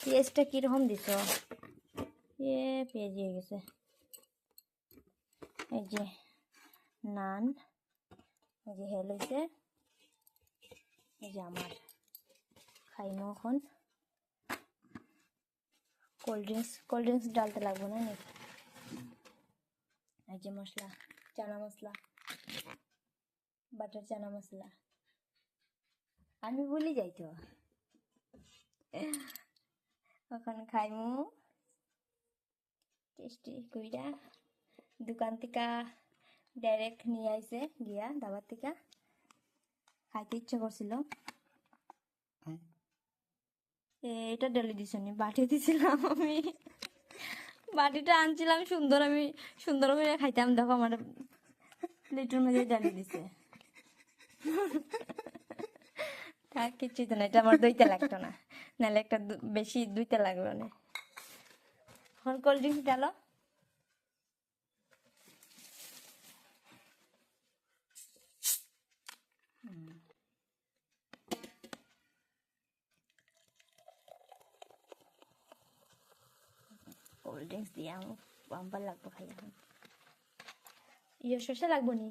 পেঁয়াজটা কিরকম দিছ? পেঁয়াজ হয়ে গেছে। এই যে নান, এই যে হেল হয়েছে, এই যে আমার খাইমো এখন। কোল্ড ড্রিঙ্কস ডালতে লাগবে না নাকি? এই যে মশলা, চানা মশলা, বাটার চানা মশলা, আমি ভুলে যাই তো। এখন খাইমু টেস্টি কইরা। দোকান থেকে ডাইরেক্ট নিয়ে আইছে গিয়া দাবার থেকে, খাইতে ইচ্ছা করছিল। এটা ডেলি দিছনি, বাটি দিছিলাম আমি, বাটিটা আনছিলাম সুন্দর, আমি সুন্দর করে খাইতাম, দেখো আমার প্লেটের মধ্যে ডালি দিছে। থাক কিচ্ছুই তো না, এটা আমার দইতে লাগতো না, নাহলে একটা বেশি দুইতে লাগলো না। এখন কোল্ড ড্রিঙ্কস ডালো। কোল্ড ড্রিঙ্কস দিয়ে আমার বাম্পার লাগবো খাই এখন। শসা লাগবো নি?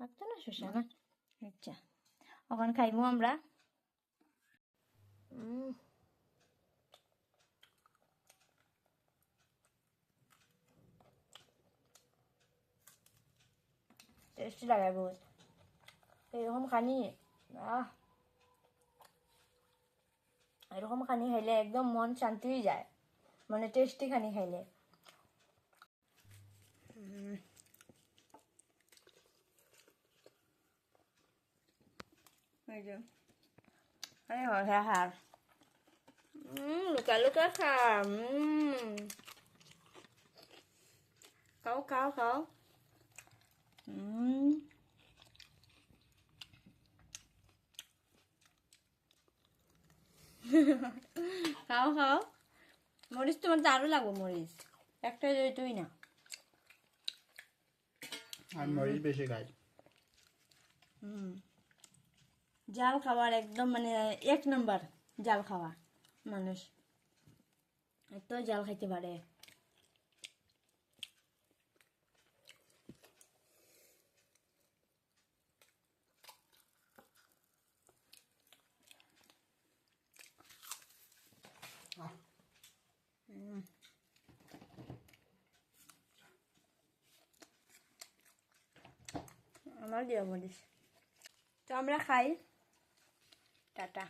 লাগতো না শসা না? আচ্ছা, এখন খাইমু আমরা। টেস্টি লাগে বহুত এরকম খানি। এরকম খানি খাইলে একদম মন শান্তি হয়ে যায়, মানে টেস্টি খানি খাইলে। হ্যাঁ, লুকা লুকা খা। খাও খাও খাও। খাও খাও। মরিচ তোমার তো আরো লাগবো, মরিচ একটা তুই না। আর মরিচ বেশি খাই। জাল খাওয়ার একদম মানে 1 নাম্বার জাল খাওয়া মানুষ, এত জাল খাইতে পারে। আমার দিয়া মরিচ। তো আমরা খাই, টাটা।